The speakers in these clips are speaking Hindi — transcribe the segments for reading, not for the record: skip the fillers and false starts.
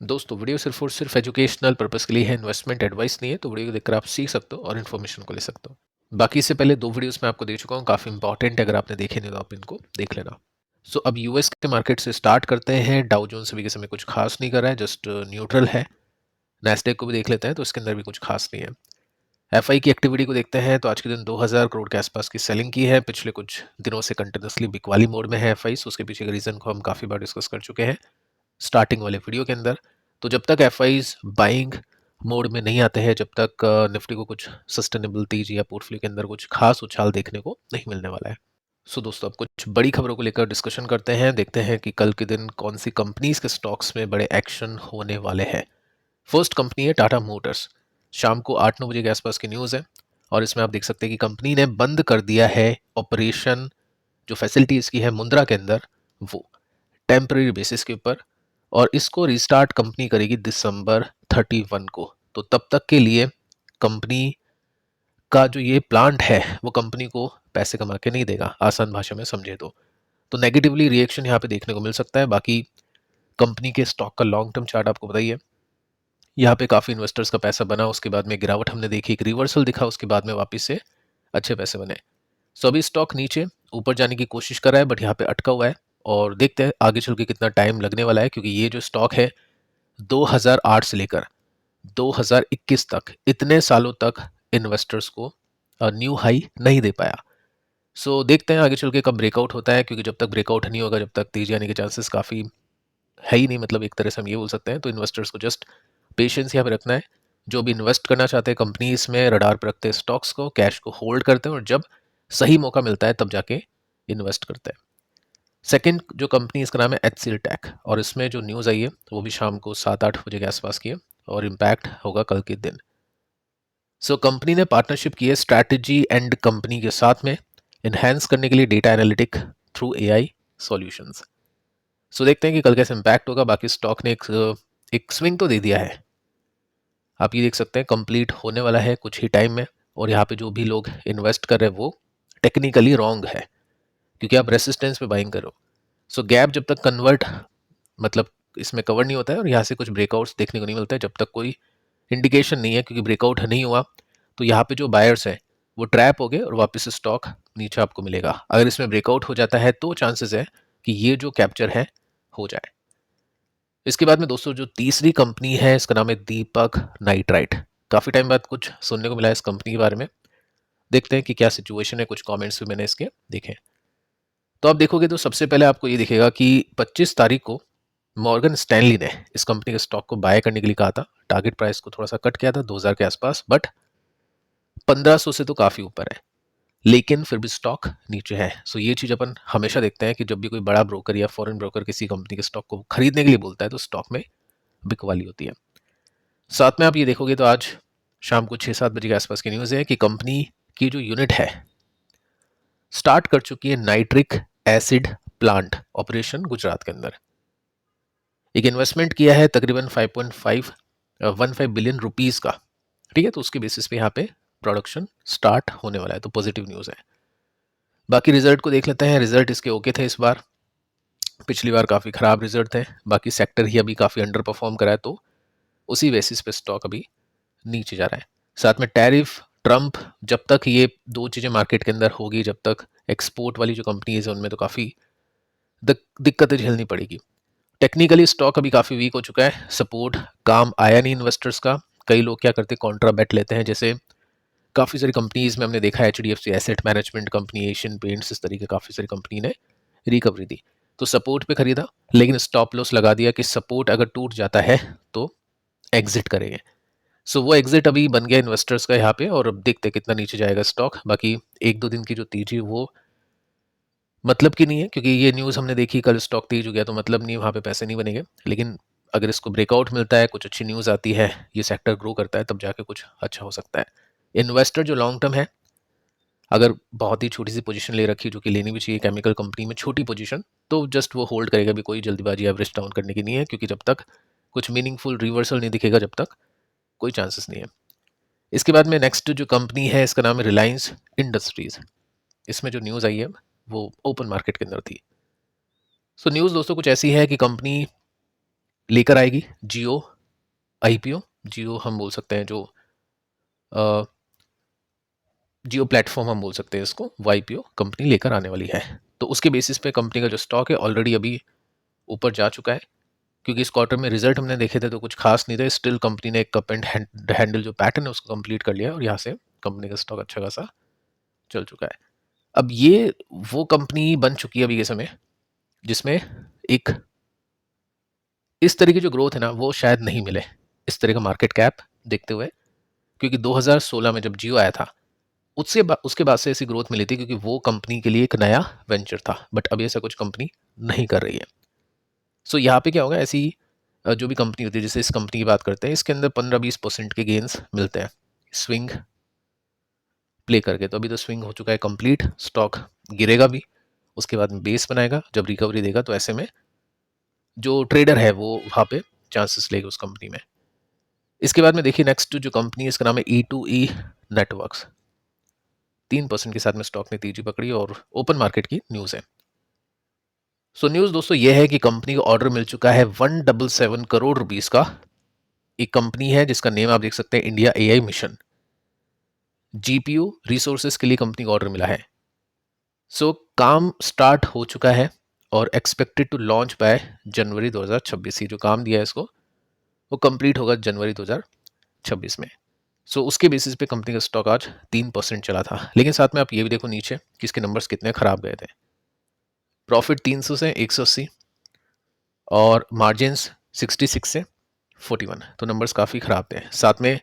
दोस्तों वीडियो सिर्फ और सिर्फ एजुकेशनल पर्पस के लिए है, इन्वेस्टमेंट एडवाइस नहीं है। तो वीडियो को देखकर आप सीख सकते हो और इन्फॉर्मेशन को ले सकते हो। बाकी इससे पहले दो वीडियोस मैं आपको दे चुका हूँ, काफ़ी इंपॉर्टेंट है। अगर आपने देखे नहीं तो आप इनको देख लेना। अब यूएस के मार्केट से स्टार्ट करते हैं। डाउ जोन्स अभी के समय कुछ खास नहीं कर रहा है, जस्ट न्यूट्रल है। नैस्डैक को भी देख लेते हैं, तो इसके अंदर भी कुछ खास नहीं है। एफआई की एक्टिविटी को देखते हैं तो आज के दिन 2000 करोड़ के आसपास की सेलिंग की है। पिछले कुछ दिनों से कंटिन्यूसली बिकवाली मोड में है एफआई। उसके पीछे के रीजन को हम काफ़ी बार डिस्कस कर चुके हैं स्टार्टिंग वाले वीडियो के अंदर। तो जब तक एफआईज बाइंग मोड में नहीं आते हैं, जब तक निफ्टी को कुछ सस्टेनेबल तेजी या पोर्टफोलियो के अंदर कुछ खास उछाल देखने को नहीं मिलने वाला है। दोस्तों अब कुछ बड़ी खबरों को लेकर डिस्कशन करते हैं। देखते हैं कि कल के दिन कौन सी कंपनीज के स्टॉक्स में बड़े एक्शन होने वाले हैं। फर्स्ट कंपनी है टाटा मोटर्स। शाम को 8-9 बजे के आसपास की न्यूज़ है और इसमें आप देख सकते हैं कि कंपनी ने बंद कर दिया है ऑपरेशन, जो फैसिलिटी इसकी है मुंद्रा के अंदर, वो टेम्पररी बेसिस के ऊपर। और इसको रिस्टार्ट कंपनी करेगी दिसंबर 31 को। तो तब तक के लिए कंपनी का जो ये प्लांट है वो कंपनी को पैसे कमा के नहीं देगा, आसान भाषा में समझे तो नेगेटिवली रिएक्शन यहाँ पे देखने को मिल सकता है। बाकी कंपनी के स्टॉक का लॉन्ग टर्म चार्ट आपको बताइए, यहाँ पे काफ़ी इन्वेस्टर्स का पैसा बना, उसके बाद में गिरावट हमने देखी, एक रिवर्सल दिखा, उसके बाद में वापस से अच्छे पैसे बने। अभी स्टॉक नीचे ऊपर जाने की कोशिश कर रहा है, बट यहाँ पे अटका हुआ है और देखते हैं आगे चल के कितना टाइम लगने वाला है, क्योंकि ये जो स्टॉक है 2008 से लेकर 2021 तक, इतने सालों तक इन्वेस्टर्स को न्यू हाई नहीं दे पाया। देखते हैं आगे चल के कब ब्रेकआउट होता है, क्योंकि जब तक ब्रेकआउट नहीं होगा, जब तक तेजी आने के चांसेस काफ़ी है ही नहीं। मतलब एक तरह से हम ये बोल सकते हैं। तो इन्वेस्टर्स को जस्ट पेशेंस यहाँ पे रखना है। जो भी इन्वेस्ट करना चाहते हैं कंपनीज में, रडार पर रखते हैं स्टॉक्स को, कैश को होल्ड करते हैं और जब सही मौका मिलता है तब जाके इन्वेस्ट करते हैं। सेकंड जो कंपनी, इसका नाम है एचसीएल टेक, और इसमें जो न्यूज़ आई है वो भी शाम को 7-8 बजे के आसपास की है और इम्पैक्ट होगा कल के दिन। कंपनी ने पार्टनरशिप की है स्ट्रैटेजी एंड कंपनी के साथ में इन्हेंस करने के लिए data analytic through AI solutions. देखते हैं कि कल कैसे इम्पैक्ट होगा। बाकी स्टॉक ने एक स्विंग तो दे दिया है, आप ये देख सकते हैं, कंप्लीट होने वाला है कुछ ही टाइम में। और यहाँ पे जो भी लोग इन्वेस्ट कर रहे हैं वो टेक्निकली रॉन्ग है, क्योंकि आप रेसिस्टेंस पे बाइंग करो। गैप जब तक कन्वर्ट, मतलब इसमें कवर नहीं होता है और यहाँ से कुछ ब्रेकआउट्स देखने को नहीं मिलता है, जब तक कोई इंडिकेशन नहीं है, क्योंकि ब्रेकआउट नहीं हुआ तो यहाँ पे जो बायर्स हैं वो ट्रैप हो गए और वापस से स्टॉक नीचे आपको मिलेगा। अगर इसमें ब्रेकआउट हो जाता है तो चांसेस है कि ये जो कैप्चर है हो जाए। इसके बाद में दोस्तों जो तीसरी कंपनी है, इसका नाम है दीपक नाइट्राइट। काफ़ी टाइम बाद कुछ सुनने को मिला है इस कंपनी के बारे में। देखते हैं कि क्या सिचुएशन है। कुछ कमेंट्स भी मैंने इसके देखे। तो आप देखोगे तो सबसे पहले आपको ये दिखेगा कि 25 तारीख को मॉर्गन स्टैनली ने इस कंपनी के स्टॉक को बाय करने के लिए कहा था। टारगेट प्राइस को थोड़ा सा कट किया था 2000 के आसपास, बट 1500 से तो काफ़ी ऊपर है, लेकिन फिर भी स्टॉक नीचे है। ये चीज़ अपन हमेशा देखते हैं कि जब भी कोई बड़ा ब्रोकर या फॉरेन ब्रोकर किसी कंपनी के स्टॉक को खरीदने के लिए बोलता है तो स्टॉक में बिकवाली होती है। साथ में आप ये देखोगे तो आज शाम को 6-7 बजे के आसपास की न्यूज़ है कि कंपनी की जो यूनिट है स्टार्ट कर चुकी है nitric acid plant operation Gujarat के अंदर। एक इन्वेस्टमेंट किया है तकरीबन 5.515 बिलियन रुपीस का, ठीक है। तो उसके बेसिस पे यहाँ पे प्रोडक्शन स्टार्ट होने वाला है, तो पॉजिटिव न्यूज़ है। बाकी रिजल्ट को देख लेते हैं। रिजल्ट इसके ओके थे इस बार, पिछली बार काफ़ी ख़राब रिजल्ट थे। बाकी सेक्टर ही अभी काफ़ी अंडर परफॉर्म करा है, तो उसी बेसिस पे स्टॉक अभी नीचे जा रहा है। साथ में टैरिफ, ट्रंप, जब तक ये दो चीज़ें मार्केट के अंदर होगी, जब तक एक्सपोर्ट वाली जो कंपनीज है उनमें तो काफ़ी दिक्कतें झेलनी पड़ेगी। टेक्निकली स्टॉक अभी काफ़ी वीक हो चुका है, सपोर्ट काम आया नहीं इन्वेस्टर्स का। कई लोग क्या करते हैं, कॉन्ट्रा बेट लेते हैं, जैसे काफ़ी सारी कंपनीज में हमने देखा है, HDFC asset management company, Asian paints, इस तरीके काफ़ी सारी कंपनी ने रिकवरी दी। तो सपोर्ट पे खरीदा, लेकिन स्टॉप लॉस लगा दिया कि सपोर्ट अगर टूट जाता है तो एग्जिट करेंगे। वो एग्जिट अभी बन गया इन्वेस्टर्स का यहाँ पे, और अब देखते हैं कितना नीचे जाएगा स्टॉक। बाकी 1-2 दिन की जो तेजी वो मतलब की नहीं है, क्योंकि ये न्यूज़ हमने देखी, कल स्टॉक तेज हो गया तो मतलब नहीं, वहाँ पे पैसे नहीं बनेंगे। लेकिन अगर इसको ब्रेकआउट मिलता है, कुछ अच्छी न्यूज़ आती है, ये सेक्टर ग्रो करता है, तब जाके कुछ अच्छा हो सकता है। इन्वेस्टर जो लॉन्ग टर्म है, अगर बहुत ही छोटी सी पोजीशन ले रखी, जो कि लेनी भी चाहिए केमिकल कंपनी में, छोटी पोजीशन, तो जस्ट वो होल्ड करेगा। भी कोई जल्दीबाजी एवरेज डाउन करने की नहीं है, क्योंकि जब तक कुछ मीनिंगफुल रिवर्सल नहीं दिखेगा, जब तक कोई चांसेस नहीं है। इसके बाद में नेक्स्ट जो कंपनी है, इसका नाम है रिलायंस इंडस्ट्रीज। इसमें जो न्यूज़ आई है वो ओपन मार्केट के अंदर थी। न्यूज़ दोस्तों कुछ ऐसी है कि कंपनी लेकर आएगी जियो आईपीओ। जियो हम बोल सकते हैं जो जियो प्लेटफॉर्म हम बोल सकते हैं इसको, वो आईपीओ कंपनी लेकर आने वाली है। तो उसके बेसिस पे कंपनी का जो स्टॉक है ऑलरेडी अभी ऊपर जा चुका है, क्योंकि इस क्वार्टर में रिजल्ट हमने देखे थे तो कुछ खास नहीं थे। स्टिल कंपनी ने एक कप एंड हैंडल जो पैटर्न है उसको कंप्लीट कर लिया और यहाँ से कंपनी का स्टॉक अच्छा खासा चल चुका है। अब ये वो कंपनी बन चुकी है अभी के समय जिसमें एक इस तरह की जो ग्रोथ है ना वो शायद नहीं मिले इस तरह का मार्केट कैप देखते हुए, क्योंकि 2016 में जब जियो आया था उसके बाद से ऐसी ग्रोथ मिली थी, क्योंकि वो कंपनी के लिए एक नया वेंचर था। बट अभी ऐसा कुछ कंपनी नहीं कर रही है। सो यहाँ पे क्या होगा, ऐसी जो भी कंपनी होती है, जैसे इस कंपनी की बात करते हैं, इसके अंदर 15-20% के गेंस मिलते हैं स्विंग प्ले करके। तो अभी तो स्विंग हो चुका है कंप्लीट, स्टॉक गिरेगा भी, उसके बाद में बेस बनाएगा, जब रिकवरी देगा तो ऐसे में जो ट्रेडर है वो वहाँ पे चांसेस लेगा उस कंपनी में। इसके बाद में देखिए नेक्स्ट जो कंपनी है इसका नाम है E2E नेटवर्क्स। 3% के साथ में स्टॉक ने तेजी पकड़ी और ओपन मार्केट की न्यूज़ है। सो न्यूज़ दोस्तों ये है कि कंपनी को ऑर्डर मिल चुका है 177 करोड़ रुपीस का। एक कंपनी है जिसका नेम आप देख सकते हैं, India AI mission. GPU resources के लिए कंपनी को ऑर्डर मिला है। सो काम स्टार्ट हो चुका है और एक्सपेक्टेड टू लॉन्च बाय जनवरी 2026। जो काम दिया है इसको वो कंप्लीट होगा जनवरी 2026 में। सो उसके बेसिस पे कंपनी का स्टॉक आज 3% चला था। लेकिन साथ में आप ये भी देखो नीचे कि इसके नंबर्स कितने खराब गए थे। प्रॉफिट 300 से 180 और मार्जिन्स 66 से 41, तो नंबर्स काफ़ी ख़राब थे। साथ में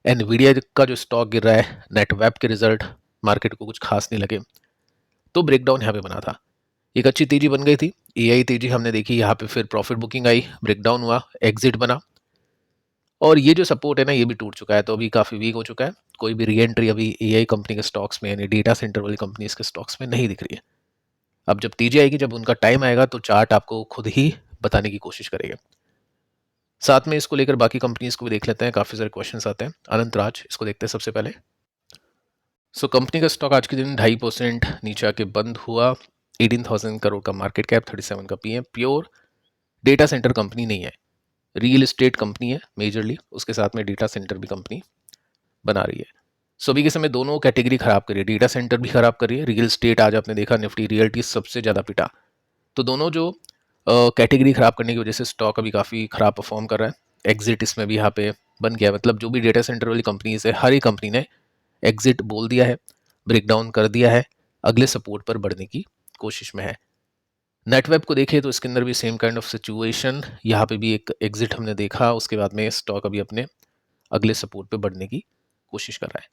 एनवीडिया का जो स्टॉक गिर रहा है, नेटवेब के रिजल्ट मार्केट को कुछ खास नहीं लगे, तो ब्रेकडाउन यहाँ पे बना था। एक अच्छी तेजी बन गई थी, एआई तेजी हमने देखी, यहाँ पे फिर प्रॉफिट बुकिंग आई, ब्रेकडाउन हुआ, एग्जिट बना, और ये जो सपोर्ट है ना ये भी टूट चुका है, तो अभी काफ़ी वीक हो चुका है। कोई भी री एंट्री अभी एआई कंपनी के स्टॉक्स में यानी डेटा सेंटर वाली कंपनीज के स्टॉक्स में नहीं दिख रही है। अब जब तेजी आएगी, जब उनका टाइम आएगा, तो चार्ट आपको खुद ही बताने की कोशिश करेगा। साथ में इसको लेकर बाकी कंपनीज को भी देख लेते हैं, काफ़ी सारे क्वेश्चंस आते हैं। अनंत राज, इसको देखते हैं सबसे पहले। कंपनी का स्टॉक आज के दिन 2.5% नीचे आके बंद हुआ। 18,000 करोड़ का मार्केट कैप, 37 का PM. Pure data centre company नहीं है, रियल एस्टेट कंपनी है मेजरली, उसके साथ में डेटा सेंटर भी कंपनी बना रही है। अभी के समय दोनों कैटेगरी खराब कर रही है, डेटा सेंटर भी खराब कर रही है, रियल एस्टेट आज आपने देखा निफ्टी रियल्टी सबसे ज़्यादा पिटा। तो दोनों जो कैटेगरी खराब करने की वजह से स्टॉक अभी काफ़ी खराब परफॉर्म कर रहा है। एग्जिट इसमें भी यहाँ पे बन गया, मतलब जो भी डेटा सेंटर वाली कंपनीज है हर एक कंपनी ने एग्जिट बोल दिया है, ब्रेकडाउन कर दिया है, अगले सपोर्ट पर बढ़ने की कोशिश में है। नेटवेब को देखें तो इसके अंदर भी सेम काइंड ऑफ सिचुएशन, यहाँ पे भी एक एग्जिट हमने देखा, उसके बाद में स्टॉक अभी अपने अगले सपोर्ट पे बढ़ने की कोशिश कर रहा है।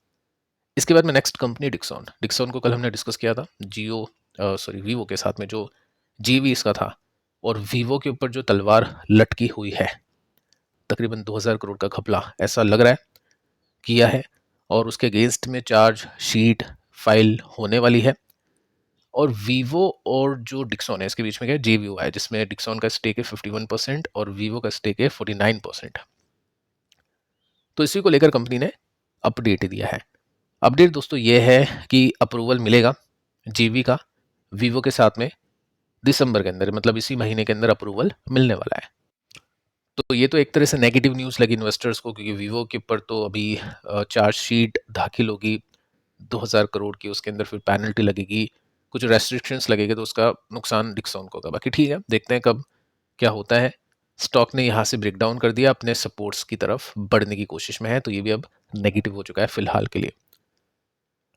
इसके बाद में नेक्स्ट कंपनी डिक्सॉन। डिक्सॉन को कल हमने डिस्कस किया था वीवो के साथ में, जो जीवी इसका था, और वीवो के ऊपर जो तलवार लटकी हुई है, तकरीबन 2000 करोड़ का घपला ऐसा लग रहा है किया है, और उसके अगेंस्ट में चार्ज शीट फाइल होने वाली है। और वीवो और जो डिक्सॉन है इसके बीच में क्या जेवीओ है, जिसमें डिक्सॉन का स्टेक है 51% और वीवो का स्टेक है 49%। तो इसी को लेकर कंपनी ने अपडेट दिया है। अपडेट दोस्तों ये है कि अप्रूवल मिलेगा जीवी का वीवो के साथ में दिसंबर के अंदर, मतलब इसी महीने के अंदर अप्रूवल मिलने वाला है। तो ये तो एक तरह से नेगेटिव न्यूज़ लगी इन्वेस्टर्स को, क्योंकि वीवो के ऊपर तो अभी चार्जशीट दाखिल होगी 2000 करोड़ की, उसके अंदर फिर पेनल्टी लगेगी, कुछ रेस्ट्रिक्शंस लगेंगे, तो उसका नुकसान डिक्सॉन को होगा। बाकी ठीक है, देखते हैं कब क्या होता है। स्टॉक ने यहाँ से ब्रेकडाउन कर दिया, अपने सपोर्ट्स की तरफ बढ़ने की कोशिश में है, तो ये भी अब नेगेटिव हो चुका है फिलहाल के लिए।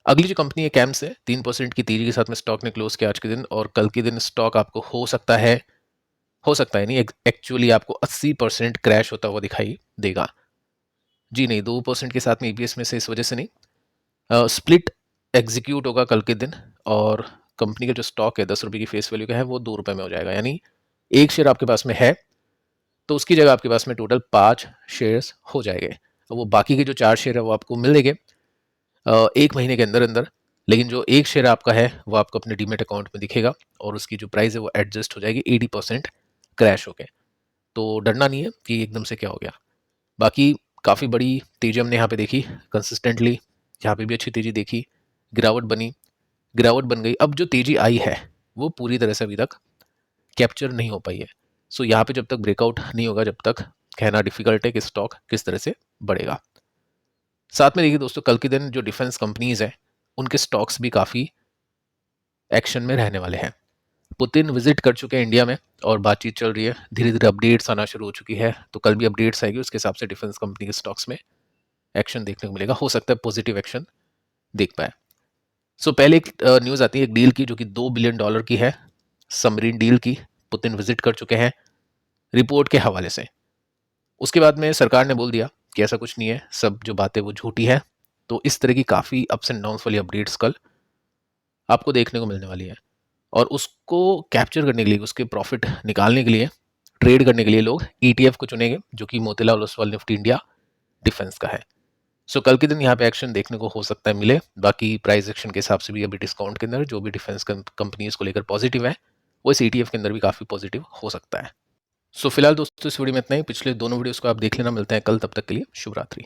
अगली जो कंपनी है कैम्स है, 3% की तेजी के साथ में स्टॉक ने क्लोज किया आज के दिन, और कल के दिन स्टॉक आपको हो सकता है नहीं, एक्चुअली आपको 80% क्रैश होता हुआ दिखाई देगा। जी नहीं, 2% के साथ में ईपीएस में से इस वजह से नहीं, स्प्लिट एग्जीक्यूट होगा कल के दिन, और कंपनी का जो स्टॉक है 10 रुपये की फेस वैल्यू का है वो 2 रुपये में हो जाएगा। यानी एक शेयर आपके पास में है तो उसकी जगह आपके पास में टोटल 5 शेयर्स हो जाएंगे। वो बाकी के जो 4 शेयर है वो आपको मिलेंगे 1 महीने के अंदर अंदर, लेकिन जो एक शेयर आपका है वो आपको अपने डीमेट अकाउंट में दिखेगा, और उसकी जो प्राइस है वो एडजस्ट हो जाएगी 80% क्रैश हो गए। तो डरना नहीं है कि एकदम से क्या हो गया। बाकी काफ़ी बड़ी तेज़ी हमने यहाँ पे देखी कंसिस्टेंटली, यहाँ पे भी अच्छी तेज़ी देखी, गिरावट बन गई। अब जो तेज़ी आई है वो पूरी तरह से अभी तक कैप्चर नहीं हो पाई है। सो यहाँ पे जब तक ब्रेकआउट नहीं होगा, जब तक कहना डिफिकल्ट है कि स्टॉक किस तरह से बढ़ेगा। साथ में देखिए दोस्तों, कल के दिन जो डिफेंस कंपनीज हैं उनके स्टॉक्स भी काफ़ी एक्शन में रहने वाले हैं। पुतिन विजिट कर चुके हैं इंडिया में और बातचीत चल रही है, धीरे धीरे अपडेट्स आना शुरू हो चुकी है, तो कल भी अपडेट्स आएगी, उसके हिसाब से डिफेंस कंपनी के स्टॉक्स में एक्शन देखने को मिलेगा, हो सकता है पॉजिटिव एक्शन देख पाए। सो पहले एक न्यूज़ आती है एक डील की जो कि $2 बिलियन की है, सबमरीन डील की, पुतिन विजिट कर चुके हैं रिपोर्ट के हवाले से। उसके बाद में सरकार ने बोल दिया कि ऐसा कुछ नहीं है, सब जो बातें वो झूठी है। तो इस तरह की काफ़ी अप्स एंड डाउन्स वाली अपडेट्स कल आपको देखने को मिलने वाली है, और उसको कैप्चर करने के लिए, उसके प्रॉफिट निकालने के लिए, ट्रेड करने के लिए लोग ETF को चुनेंगे जो कि Motilal Oswal Nifty India defence का है। सो कल के दिन यहाँ पे एक्शन देखने को हो सकता है मिले। बाकी प्राइस एक्शन के हिसाब से भी अभी डिस्काउंट के अंदर जो भी डिफेंस कंपनीज को लेकर पॉजिटिव है, वो इस ETF के अंदर भी काफ़ी पॉजिटिव हो सकता है। सो फिलहाल दोस्तों इस वीडियो में इतना ही, पिछले दोनों वीडियोस को आप देख लेना, मिलते हैं कल, तब तक के लिए शुभ रात्रि।